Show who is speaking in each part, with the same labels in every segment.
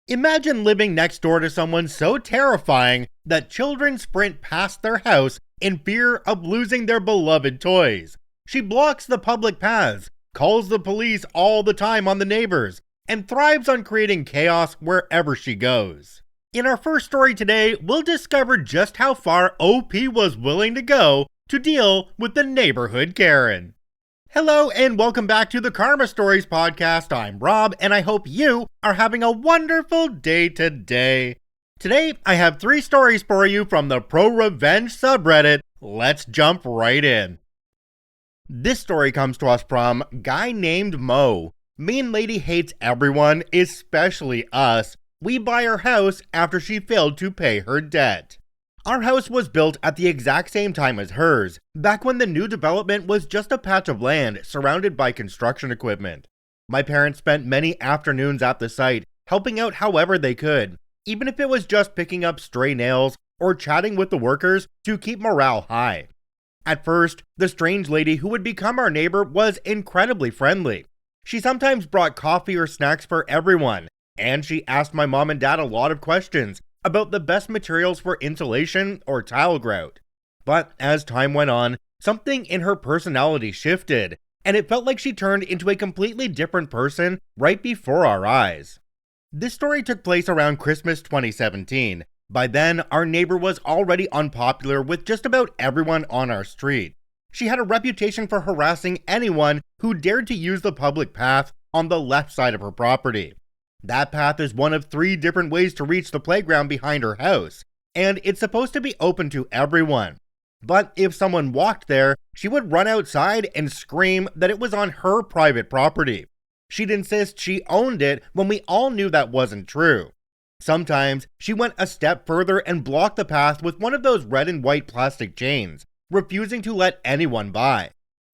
Speaker 1: Imagine living next door to someone so terrifying that children sprint past their house in fear of losing their beloved toys. She blocks the public paths, calls the police all the time on the neighbors, and thrives on creating chaos wherever she goes. In our first story today, we'll discover just how far OP was willing to go to deal with the neighborhood Karen. Hello and welcome back to the Karma Stories podcast. I'm Rob and I hope you are having a wonderful day today. Today, I have 3 stories for you from the ProRevenge subreddit. Let's jump right in. This story comes to us from Guy Named Mo. Mean lady hates everyone, especially us. We buy her house after she failed to pay her debt. Our house was built at the exact same time as hers, back when the new development was just a patch of land surrounded by construction equipment. My parents spent many afternoons at the site, helping out however they could, even if it was just picking up stray nails or chatting with the workers to keep morale high. At first, the strange lady who would become our neighbor was incredibly friendly. She sometimes brought coffee or snacks for everyone, and she asked my mom and dad a lot of questions about the best materials for insulation or tile grout. But as time went on, something in her personality shifted, and it felt like she turned into a completely different person right before our eyes. This story took place around Christmas 2017. By then, our neighbor was already unpopular with just about everyone on our street. She had a reputation for harassing anyone who dared to use the public path on the left side of her property. That path is one of 3 different ways to reach the playground behind her house, and it's supposed to be open to everyone. But if someone walked there, she would run outside and scream that it was on her private property. She'd insist she owned it when we all knew that wasn't true. Sometimes she went a step further and blocked the path with one of those red and white plastic chains, refusing to let anyone by.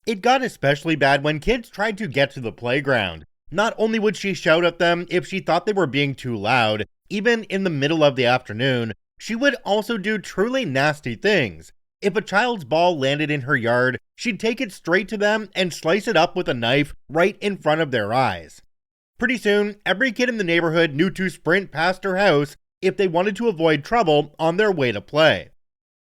Speaker 1: It got especially bad when kids tried to get to the playground. Not only would she shout at them if she thought they were being too loud, even in the middle of the afternoon, she would also do truly nasty things. If a child's ball landed in her yard, she'd take it straight to them and slice it up with a knife right in front of their eyes. Pretty soon, every kid in the neighborhood knew to sprint past her house if they wanted to avoid trouble on their way to play.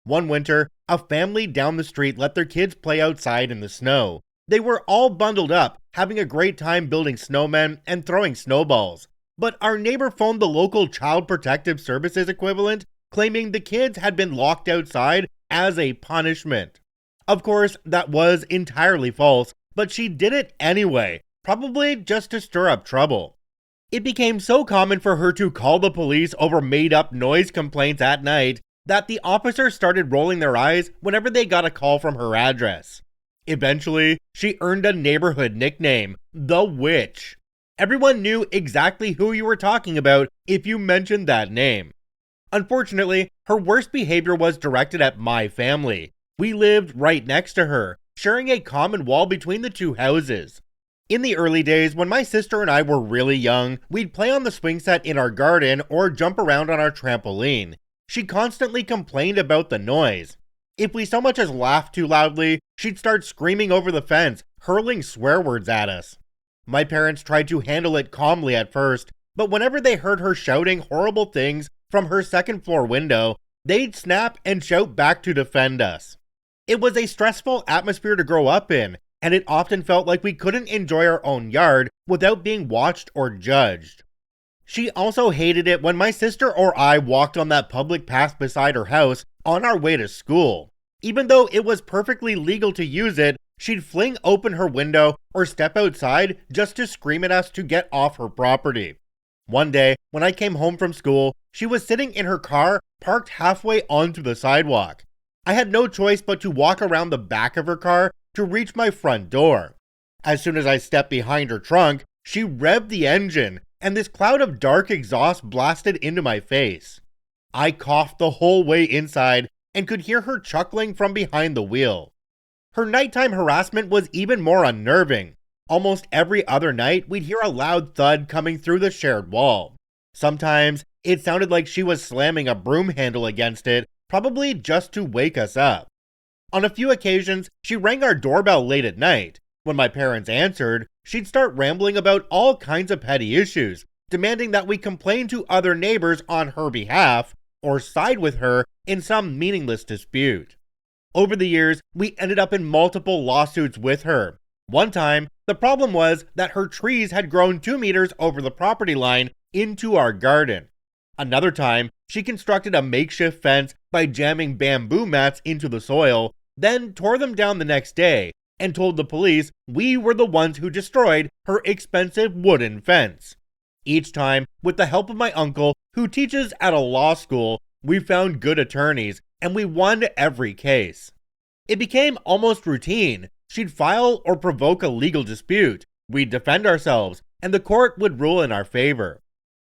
Speaker 1: One winter, a family down the street let their kids play outside in the snow. They were all bundled up, having a great time building snowmen and throwing snowballs. But our neighbor phoned the local Child Protective Services equivalent, claiming the kids had been locked outside as a punishment. Of course, that was entirely false, but she did it anyway, probably just to stir up trouble. It became so common for her to call the police over made-up noise complaints at night that the officers started rolling their eyes whenever they got a call from her address. Eventually, she earned a neighborhood nickname, the Witch. Everyone knew exactly who you were talking about if you mentioned that name. Unfortunately, her worst behavior was directed at my family. We lived right next to her, sharing a common wall between the 2 houses. In the early days, when my sister and I were really young, we'd play on the swing set in our garden or jump around on our trampoline. She constantly complained about the noise. If we so much as laughed too loudly, she'd start screaming over the fence, hurling swear words at us. My parents tried to handle it calmly at first, but whenever they heard her shouting horrible things from her second-floor window, they'd snap and shout back to defend us. It was a stressful atmosphere to grow up in, and it often felt like we couldn't enjoy our own yard without being watched or judged. She also hated it when my sister or I walked on that public path beside her house on our way to school. Even though it was perfectly legal to use it, she'd fling open her window or step outside just to scream at us to get off her property. One day, when I came home from school, she was sitting in her car, parked halfway onto the sidewalk. I had no choice but to walk around the back of her car to reach my front door. As soon as I stepped behind her trunk, she revved the engine, and this cloud of dark exhaust blasted into my face. I coughed the whole way inside and could hear her chuckling from behind the wheel. Her nighttime harassment was even more unnerving. Almost every other night, we'd hear a loud thud coming through the shared wall. Sometimes, it sounded like she was slamming a broom handle against it, probably just to wake us up. On a few occasions, she rang our doorbell late at night. When my parents answered, she'd start rambling about all kinds of petty issues, demanding that we complain to other neighbors on her behalf or side with her in some meaningless dispute. Over the years, we ended up in multiple lawsuits with her. One time, the problem was that her trees had grown 2 meters over the property line into our garden. Another time, she constructed a makeshift fence by jamming bamboo mats into the soil, then tore them down the next day and told the police we were the ones who destroyed her expensive wooden fence. Each time, with the help of my uncle, who teaches at a law school, we found good attorneys and we won every case. It became almost routine. She'd file or provoke a legal dispute, we'd defend ourselves, and the court would rule in our favor.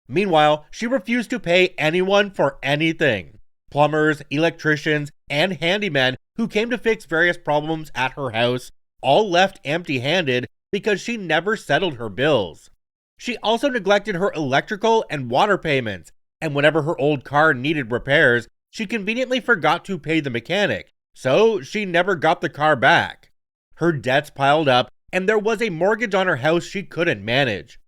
Speaker 1: Meanwhile, she refused to pay anyone for anything. Plumbers, electricians, and handymen who came to fix various problems at her house all left empty-handed because she never settled her bills. She also neglected her electrical and water payments, and whenever her old car needed repairs, she conveniently forgot to pay the mechanic, so she never got the car back. Her debts piled up, and there was a mortgage on her house she couldn't manage.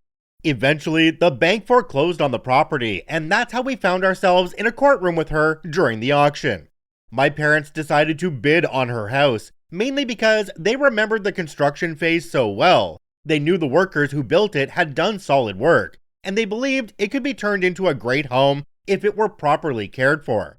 Speaker 1: Eventually, the bank foreclosed on the property, and that's how we found ourselves in a courtroom with her during the auction. My parents decided to bid on her house, mainly because they remembered the construction phase so well. They knew the workers who built it had done solid work, and they believed it could be turned into a great home if it were properly cared for.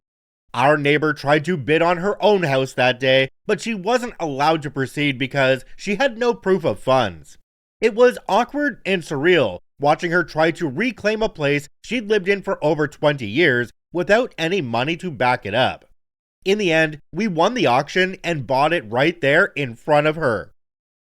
Speaker 1: Our neighbor tried to bid on her own house that day, but she wasn't allowed to proceed because she had no proof of funds. It was awkward and surreal, watching her try to reclaim a place she'd lived in for over 20 years without any money to back it up. In the end, we won the auction and bought it right there in front of her.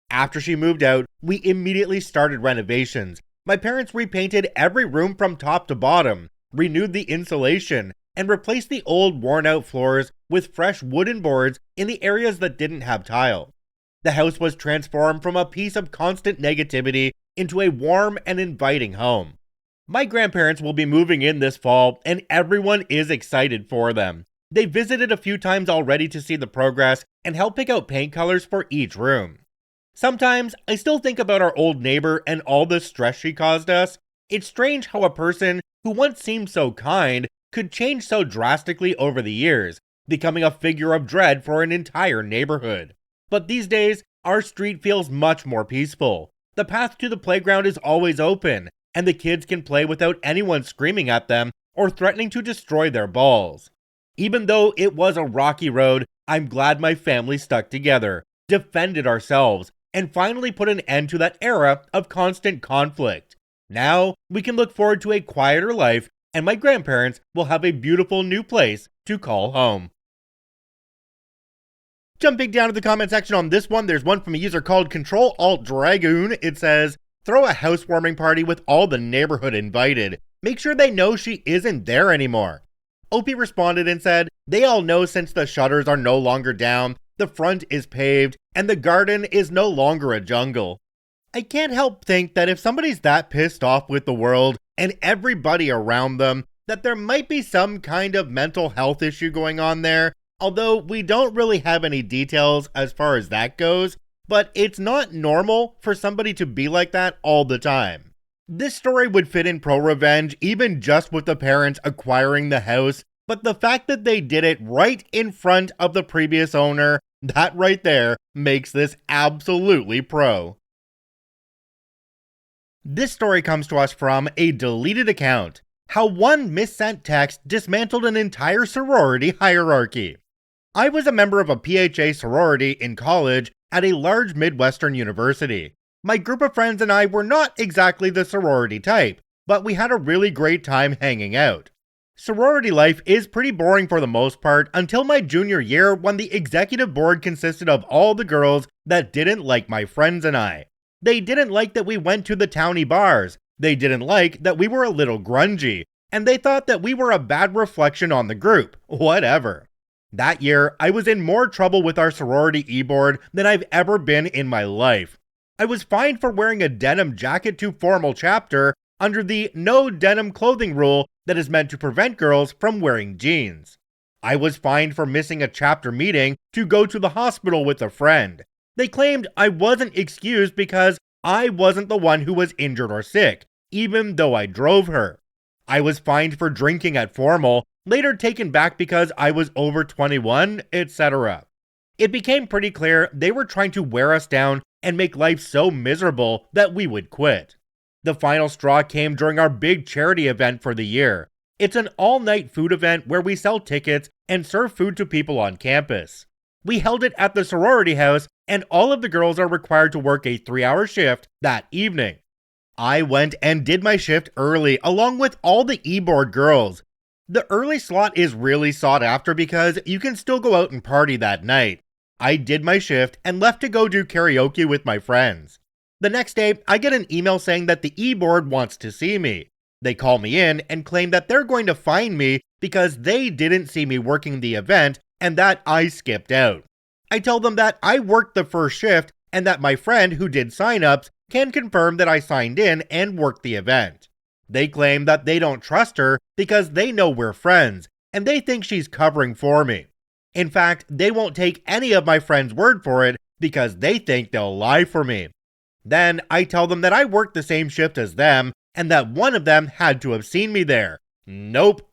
Speaker 1: After she moved out, we immediately started renovations. My parents repainted every room from top to bottom, renewed the insulation, and replaced the old worn-out floors with fresh wooden boards in the areas that didn't have tile. The house was transformed from a piece of constant negativity into a warm and inviting home. My grandparents will be moving in this fall, and everyone is excited for them. They visited a few times already to see the progress and help pick out paint colors for each room. Sometimes, I still think about our old neighbor and all the stress she caused us. It's strange how a person who once seemed so kind could change so drastically over the years, becoming a figure of dread for an entire neighborhood. But these days, our street feels much more peaceful. The path to the playground is always open, and the kids can play without anyone screaming at them or threatening to destroy their balls. Even though it was a rocky road, I'm glad my family stuck together, defended ourselves, and finally put an end to that era of constant conflict. Now, we can look forward to a quieter life, and my grandparents will have a beautiful new place to call home. Jumping down to the comment section on this one, there's one from a user called Control-Alt-Dragoon. It says, throw a housewarming party with all the neighborhood invited. Make sure they know she isn't there anymore. OP responded and said, they all know since the shutters are no longer down, the front is paved, and the garden is no longer a jungle. I can't help think that if somebody's that pissed off with the world and everybody around them, that there might be some kind of mental health issue going on there, although we don't really have any details as far as that goes, but it's not normal for somebody to be like that all the time. This story would fit in ProRevenge even just with the parents acquiring the house, but the fact that they did it right in front of the previous owner, that right there makes this absolutely pro. This story comes to us from a deleted account. How one missent text dismantled an entire sorority hierarchy. I was a member of a PHA sorority in college at a large Midwestern university. My group of friends and I were not exactly the sorority type, but we had a really great time hanging out. Sorority life is pretty boring for the most part until my junior year when the executive board consisted of all the girls that didn't like my friends and I. They didn't like that we went to the towny bars, they didn't like that we were a little grungy, and they thought that we were a bad reflection on the group, whatever. That year, I was in more trouble with our sorority e-board than I've ever been in my life. I was fined for wearing a denim jacket to formal chapter under the no denim clothing rule that is meant to prevent girls from wearing jeans. I was fined for missing a chapter meeting to go to the hospital with a friend. They claimed I wasn't excused because I wasn't the one who was injured or sick, even though I drove her. I was fined for drinking at formal, later taken back because I was over 21, etc. It became pretty clear they were trying to wear us down and make life so miserable that we would quit. The final straw came during our big charity event for the year. It's an all-night food event where we sell tickets and serve food to people on campus. We held it at the sorority house, and all of the girls are required to work a 3-hour shift that evening. I went and did my shift early along with all the e-board girls. The early slot is really sought after because you can still go out and party that night. I did my shift and left to go do karaoke with my friends. The next day, I get an email saying that the e-board wants to see me. They call me in and claim that they're going to fine me because they didn't see me working the event and that I skipped out. I tell them that I worked the first shift and that my friend who did sign-ups can confirm that I signed in and worked the event. They claim that they don't trust her because they know we're friends and they think she's covering for me. In fact, they won't take any of my friends' word for it because they think they'll lie for me. Then I tell them that I worked the same shift as them and that one of them had to have seen me there. Nope.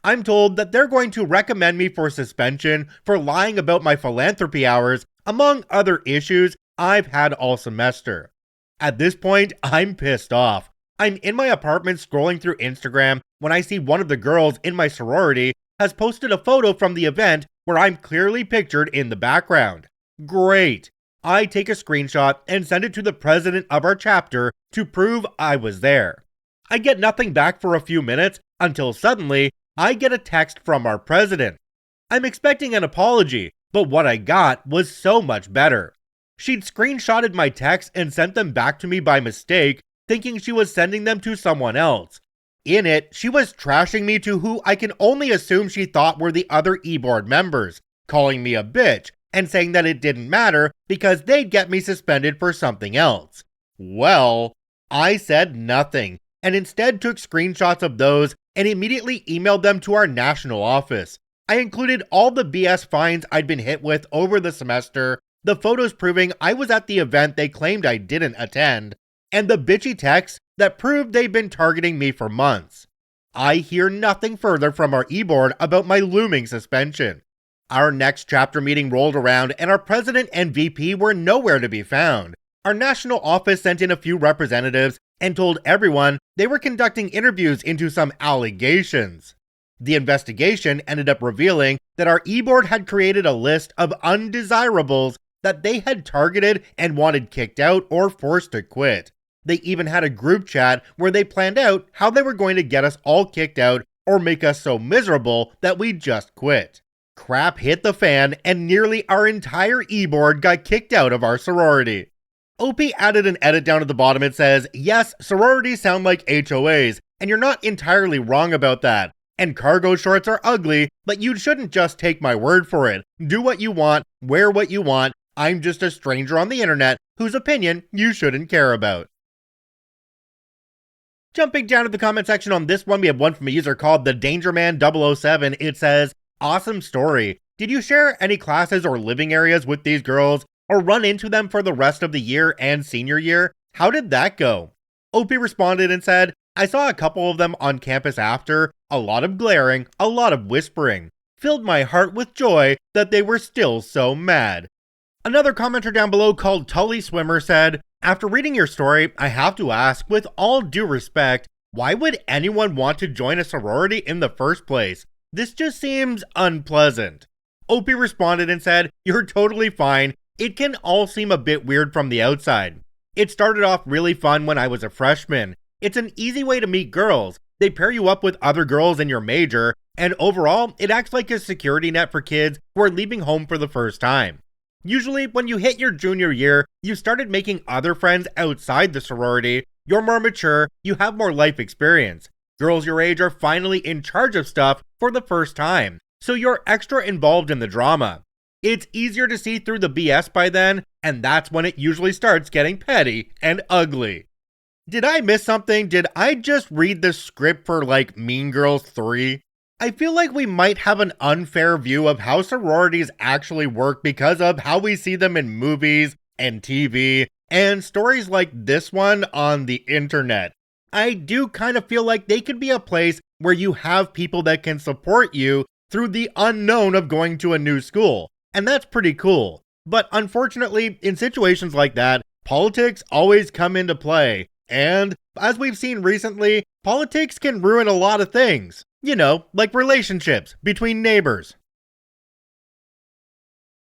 Speaker 1: I'm told that they're going to recommend me for suspension for lying about my philanthropy hours, among other issues I've had all semester. At this point, I'm pissed off. I'm in my apartment scrolling through Instagram when I see one of the girls in my sorority has posted a photo from the event where I'm clearly pictured in the background. Great. I take a screenshot and send it to the president of our chapter to prove I was there. I get nothing back for a few minutes until suddenly I get a text from our president. I'm expecting an apology, but what I got was so much better. She'd screenshotted my texts and sent them back to me by mistake, thinking she was sending them to someone else. In it, she was trashing me to who I can only assume she thought were the other e-board members, calling me a bitch, and saying that it didn't matter because they'd get me suspended for something else. Well, I said nothing, and instead took screenshots of those and immediately emailed them to our national office. I included all the BS fines I'd been hit with over the semester, the photos proving I was at the event they claimed I didn't attend, and the bitchy texts that proved they've been targeting me for months. I hear nothing further from our e-board about my looming suspension. Our next chapter meeting rolled around and our president and VP were nowhere to be found. Our national office sent in a few representatives and told everyone they were conducting interviews into some allegations. The investigation ended up revealing that our e-board had created a list of undesirables that they had targeted and wanted kicked out or forced to quit. They even had a group chat where they planned out how they were going to get us all kicked out or make us so miserable that we just quit. Crap hit the fan and nearly our entire e-board got kicked out of our sorority. OP added an edit down at the bottom. It says, yes, sororities sound like HOAs, and you're not entirely wrong about that. And cargo shorts are ugly, but you shouldn't just take my word for it. Do what you want, wear what you want. I'm just a stranger on the internet whose opinion you shouldn't care about. Jumping down to the comment section on this one, we have one from a user called the DangerMan007. It says, awesome story. Did you share any classes or living areas with these girls, or run into them for the rest of the year and senior year? How did that go? OP responded and said, I saw a couple of them on campus after, a lot of glaring, a lot of whispering. Filled my heart with joy that they were still so mad. Another commenter down below called Tully Swimmer said, after reading your story, I have to ask, with all due respect, why would anyone want to join a sorority in the first place? This just seems unpleasant. OP responded and said, you're totally fine. It can all seem a bit weird from the outside. It started off really fun when I was a freshman. It's an easy way to meet girls. They pair you up with other girls in your major, and overall, it acts like a security net for kids who are leaving home for the first time. Usually, when you hit your junior year, you started making other friends outside the sorority, you're more mature, you have more life experience. Girls your age are finally in charge of stuff for the first time, so you're extra involved in the drama. It's easier to see through the BS by then, and that's when it usually starts getting petty and ugly. Did I miss something? Did I just read the script for like Mean Girls 3? I feel like we might have an unfair view of how sororities actually work because of how we see them in movies and TV and stories like this one on the internet. I do kind of feel like they could be a place where you have people that can support you through the unknown of going to a new school. And that's pretty cool. But unfortunately, in situations like that, politics always come into play. And as we've seen recently, politics can ruin a lot of things. You know, like relationships between neighbors.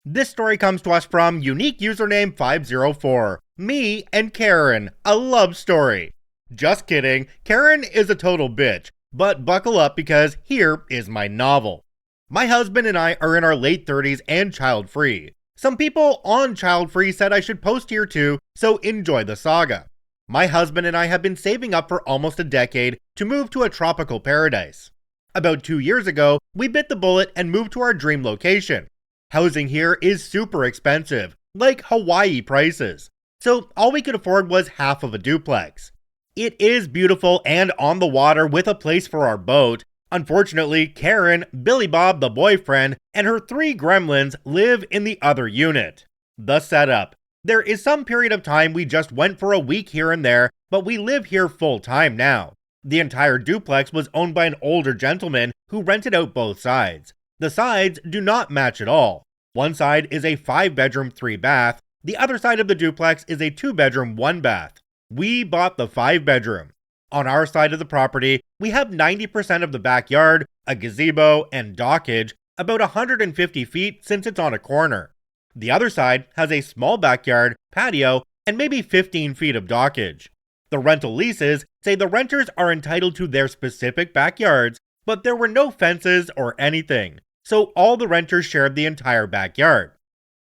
Speaker 1: This story comes to us from unique username 504. Me and Karen, a love story. Just kidding, Karen is a total bitch, but buckle up because here is my novel. My husband and I are in our late 30s and child-free. Some people on child-free said I should post here too, so enjoy the saga. My husband and I have been saving up for almost a decade to move to a tropical paradise. About 2 years ago, we bit the bullet and moved to our dream location. Housing here is super expensive, like Hawaii prices. So all we could afford was half of a duplex. It is beautiful and on the water with a place for our boat. Unfortunately, Karen, Billy Bob the boyfriend, and her 3 gremlins live in the other unit. The setup. There is some period of time we just went for a week here and there, but we live here full time now. The entire duplex was owned by an older gentleman who rented out both sides. The sides do not match at all. One side is a 5-bedroom, 3-bath. The other side of the duplex is a 2-bedroom, 1-bath. We bought the 5-bedroom. On our side of the property, we have 90% of the backyard, a gazebo, and dockage, about 150 feet since it's on a corner. The other side has a small backyard, patio, and maybe 15 feet of dockage. The rental leases say the renters are entitled to their specific backyards, but there were no fences or anything, so all the renters shared the entire backyard.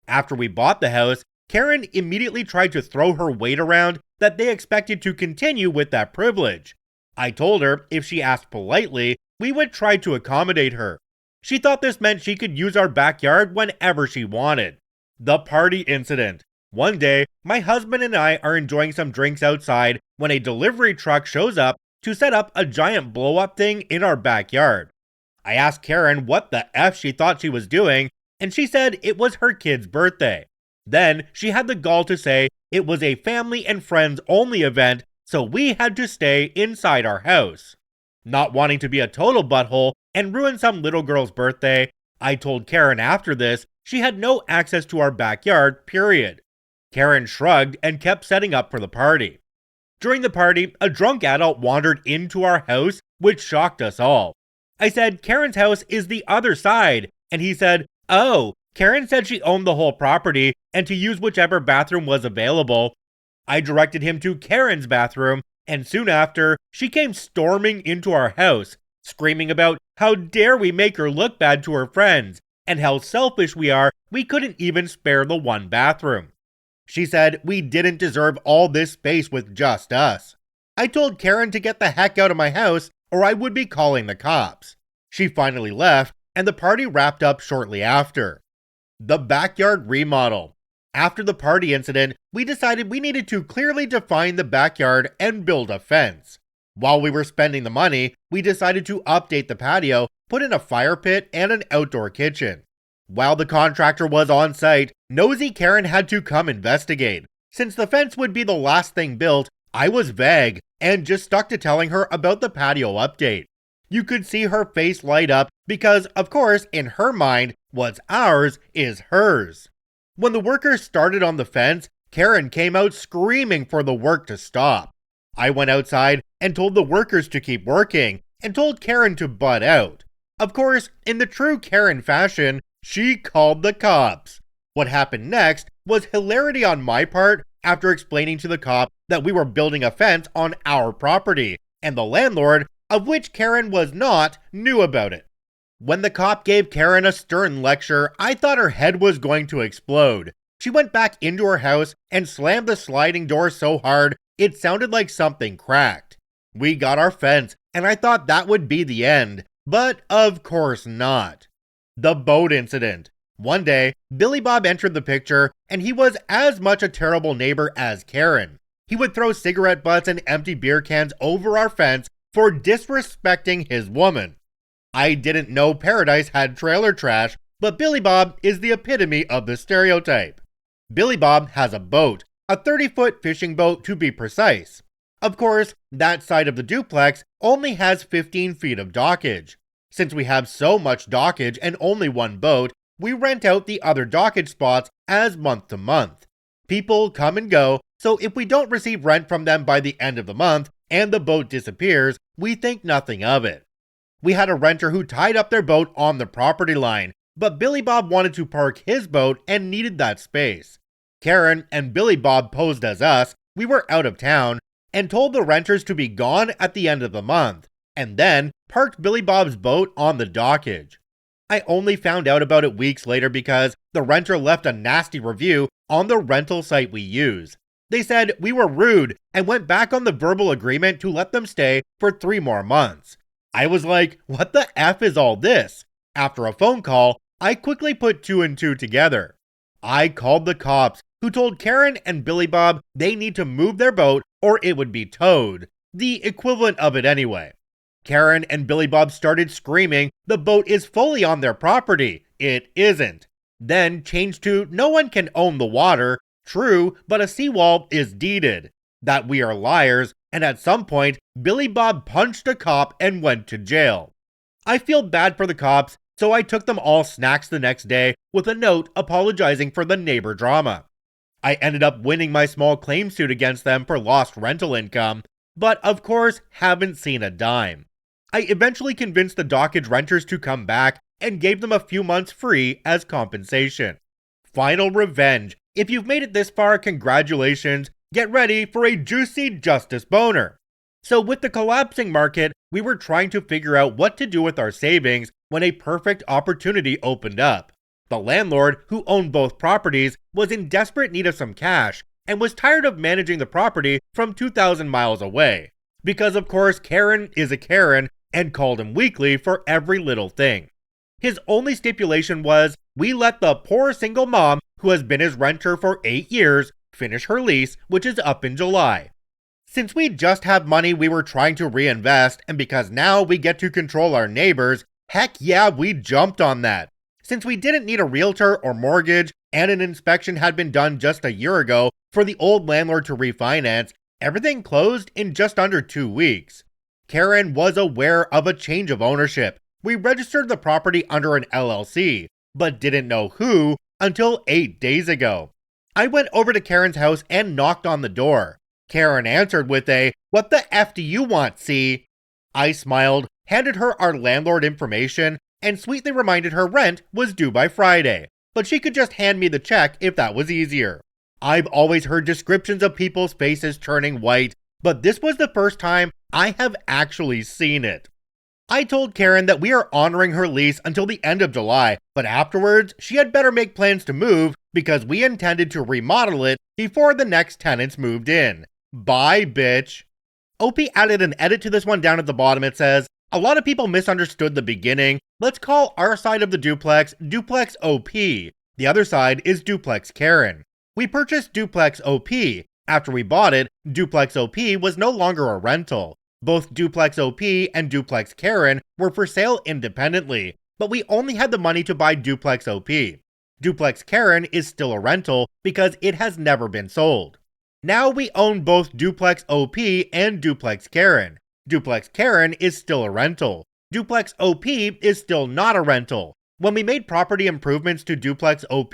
Speaker 1: After we bought the house, Karen immediately tried to throw her weight around that they expected to continue with that privilege. I told her if she asked politely, we would try to accommodate her. She thought this meant she could use our backyard whenever she wanted. The party incident. One day, my husband and I are enjoying some drinks outside when a delivery truck shows up to set up a giant blow-up thing in our backyard. I asked Karen what the F she thought she was doing, and she said it was her kid's birthday. Then she had the gall to say it was a family and friends only event, so we had to stay inside our house. Not wanting to be a total butthole and ruin some little girl's birthday, I told Karen after this she had no access to our backyard, period. Karen shrugged and kept setting up for the party. During the party, a drunk adult wandered into our house, which shocked us all. I said, Karen's house is the other side, and he said, oh, Karen said she owned the whole property and to use whichever bathroom was available. I directed him to Karen's bathroom, and soon after, she came storming into our house, screaming about how dare we make her look bad to her friends, and how selfish we are we couldn't even spare the one bathroom. She said we didn't deserve all this space with just us. I told Karen to get the heck out of my house or I would be calling the cops. She finally left, and the party wrapped up shortly after. The backyard remodel. After the party incident, we decided we needed to clearly define the backyard and build a fence. While we were spending the money, we decided to update the patio, put in a fire pit and an outdoor kitchen. While the contractor was on site, nosy Karen had to come investigate. Since the fence would be the last thing built, I was vague and just stuck to telling her about the patio update. You could see her face light up because, of course, in her mind, what's ours is hers. When the workers started on the fence, Karen came out screaming for the work to stop. I went outside and told the workers to keep working and told Karen to butt out. Of course, in the true Karen fashion, she called the cops. What happened next was hilarity on my part after explaining to the cop that we were building a fence on our property, and the landlord, of which Karen was not, knew about it. When the cop gave Karen a stern lecture, I thought her head was going to explode. She went back into her house and slammed the sliding door so hard it sounded like something cracked. We got our fence, and I thought that would be the end, but of course not. The boat incident. One day, Billy Bob entered the picture, and he was as much a terrible neighbor as Karen. He would throw cigarette butts and empty beer cans over our fence for disrespecting his woman. I didn't know Paradise had trailer trash, but Billy Bob is the epitome of the stereotype. Billy Bob has a boat, a 30-foot fishing boat to be precise. Of course, that side of the duplex only has 15 feet of dockage. Since we have so much dockage and only one boat, we rent out the other dockage spots as month to month. People come and go, so if we don't receive rent from them by the end of the month and the boat disappears, we think nothing of it. We had a renter who tied up their boat on the property line, but Billy Bob wanted to park his boat and needed that space. Karen and Billy Bob posed as us, we were out of town, and told the renters to be gone at the end of the month, and then parked Billy Bob's boat on the dockage. I only found out about it weeks later because the renter left a nasty review on the rental site we use. They said we were rude and went back on the verbal agreement to let them stay for 3 more months. I was like, what the F is all this? After a phone call, I quickly put 2 and 2 together. I called the cops, who told Karen and Billy Bob they need to move their boat or it would be towed. The equivalent of it anyway. Karen and Billy Bob started screaming the boat is fully on their property. It isn't. Then changed to no one can own the water. True, but a seawall is deeded. That we are liars, and at some point, Billy Bob punched a cop and went to jail. I feel bad for the cops, so I took them all snacks the next day with a note apologizing for the neighbor drama. I ended up winning my small claim suit against them for lost rental income, but of course haven't seen a dime. I eventually convinced the dockage renters to come back and gave them a few months free as compensation. Final revenge. If you've made it this far, congratulations. Get ready for a juicy justice boner. So with the collapsing market, we were trying to figure out what to do with our savings when a perfect opportunity opened up. The landlord, who owned both properties, was in desperate need of some cash and was tired of managing the property from 2,000 miles away. Because of course Karen is a Karen and called him weekly for every little thing. His only stipulation was we let the poor single mom, who has been his renter for 8 years, finish her lease, which is up in July. Since we just have money we were trying to reinvest, and because now we get to control our neighbors, heck yeah, we jumped on that. Since we didn't need a realtor or mortgage, and an inspection had been done just a year ago for the old landlord to refinance, everything closed in just under 2 weeks. Karen was aware of a change of ownership. We registered the property under an LLC, but didn't know who until 8 days ago. I went over to Karen's house and knocked on the door. Karen answered with a, "What the F do you want, C?" I smiled, handed her our landlord information, and sweetly reminded her rent was due by Friday, but she could just hand me the check if that was easier. I've always heard descriptions of people's faces turning white, but this was the first time I have actually seen it. I told Karen that we are honoring her lease until the end of July, but afterwards she had better make plans to move because we intended to remodel it before the next tenants moved in. Bye, bitch. OP added an edit to this one down at the bottom. It says, a lot of people misunderstood the beginning. Let's call our side of the duplex Duplex OP. The other side is Duplex Karen. We purchased Duplex OP. After we bought it, Duplex OP was no longer a rental. Both Duplex OP and Duplex Karen were for sale independently, but we only had the money to buy Duplex OP. Duplex Karen is still a rental because it has never been sold. Now we own both Duplex OP and Duplex Karen. Duplex Karen is still a rental. Duplex OP is still not a rental. When we made property improvements to Duplex OP,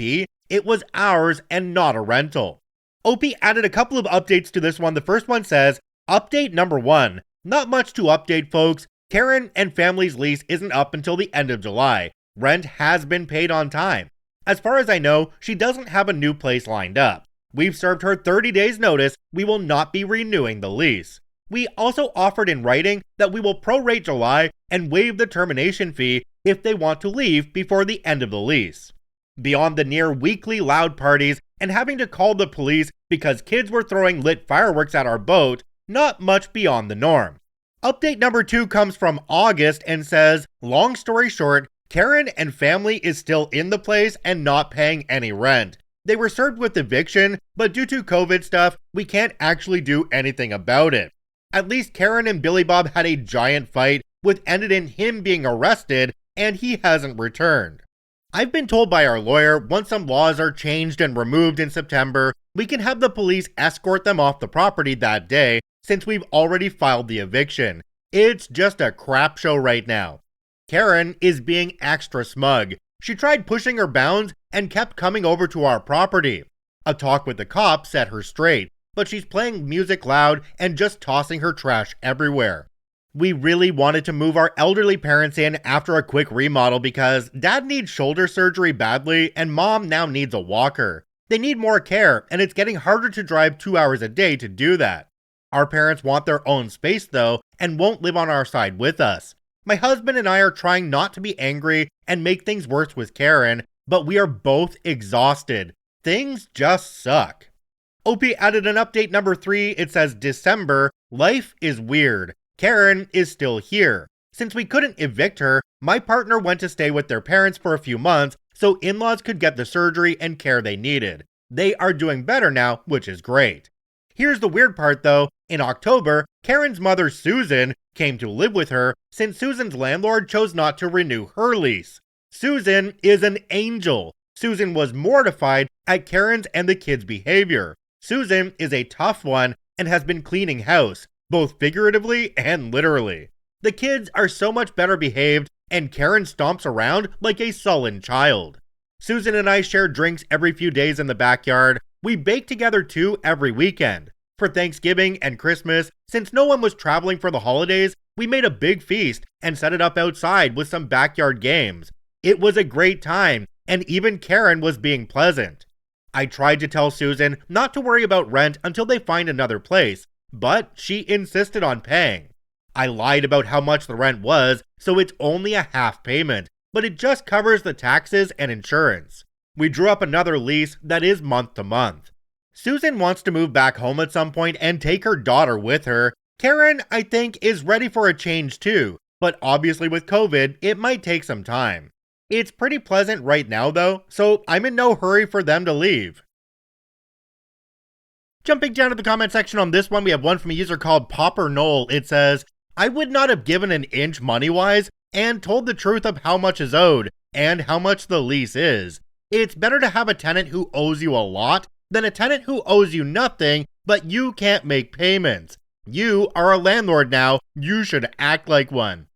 Speaker 1: it was ours and not a rental. OP added a couple of updates to this one. The first one says, Update number 1. Not much to update, folks. Karen and family's lease isn't up until the end of July. Rent has been paid on time. As far as I know, she doesn't have a new place lined up. We've served her 30 days notice. We will not be renewing the lease. We also offered in writing that we will prorate July and waive the termination fee if they want to leave before the end of the lease. Beyond the near weekly loud parties and having to call the police because kids were throwing lit fireworks at our boat, not much beyond the norm. Update number 2 comes from August and says, long story short, Karen and family is still in the place and not paying any rent. They were served with eviction, but due to COVID stuff, we can't actually do anything about it. At least Karen and Billy Bob had a giant fight, which ended in him being arrested, and he hasn't returned. I've been told by our lawyer, once some laws are changed and removed in September, we can have the police escort them off the property that day, since we've already filed the eviction. It's just a crap show right now. Karen is being extra smug. She tried pushing her bounds and kept coming over to our property. A talk with the cops set her straight, but she's playing music loud and just tossing her trash everywhere. We really wanted to move our elderly parents in after a quick remodel because Dad needs shoulder surgery badly and Mom now needs a walker. They need more care, and it's getting harder to drive 2 hours a day to do that. Our parents want their own space though and won't live on our side with us. My husband and I are trying not to be angry and make things worse with Karen, but we are both exhausted. Things just suck. OP added an update number 3. It says December, life is weird. Karen is still here. Since we couldn't evict her, my partner went to stay with their parents for a few months so in-laws could get the surgery and care they needed. They are doing better now, which is great. Here's the weird part though. In October, Karen's mother Susan came to live with her since Susan's landlord chose not to renew her lease. Susan is an angel. Susan was mortified at Karen's and the kids' behavior. Susan is a tough one and has been cleaning house, both figuratively and literally. The kids are so much better behaved and Karen stomps around like a sullen child. Susan and I share drinks every few days in the backyard. We bake together too every weekend. For Thanksgiving and Christmas, since no one was traveling for the holidays, we made a big feast and set it up outside with some backyard games. It was a great time, and even Karen was being pleasant. I tried to tell Susan not to worry about rent until they find another place, but she insisted on paying. I lied about how much the rent was, so it's only a half payment, but it just covers the taxes and insurance. We drew up another lease that is month to month. Susan wants to move back home at some point and take her daughter with her. Karen, I think, is ready for a change too, but obviously with COVID, it might take some time. It's pretty pleasant right now though, so I'm in no hurry for them to leave. Jumping down to the comment section on this one, we have one from a user called Popper Knoll. It says, I would not have given an inch money-wise and told the truth of how much is owed and how much the lease is. It's better to have a tenant who owes you a lot than a tenant who owes you nothing, but you can't make payments. You are a landlord now, you should act like one.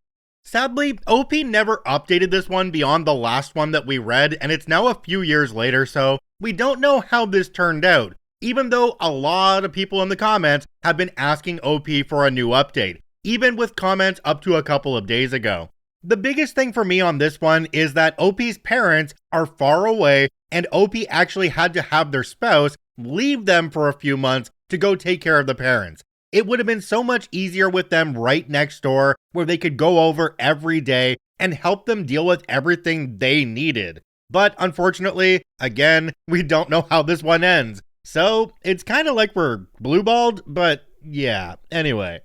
Speaker 1: Sadly, OP never updated this one beyond the last one that we read, and it's now a few years later, so we don't know how this turned out, even though a lot of people in the comments have been asking OP for a new update, even with comments up to a couple of days ago. The biggest thing for me on this one is that OP's parents are far away and OP actually had to have their spouse leave them for a few months to go take care of the parents. It would have been so much easier with them right next door where they could go over every day and help them deal with everything they needed. But unfortunately, again, we don't know how this one ends. So it's kind of like we're blue-balled, but yeah, anyway.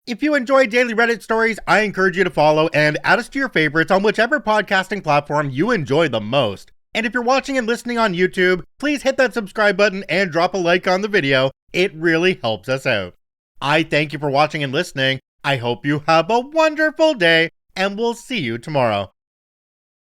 Speaker 1: If you enjoy daily Reddit stories, I encourage you to follow and add us to your favorites on whichever podcasting platform you enjoy the most. And if you're watching and listening on YouTube, please hit that subscribe button and drop a like on the video. It really helps us out. I thank you for watching and listening. I hope you have a wonderful day, and we'll see you tomorrow.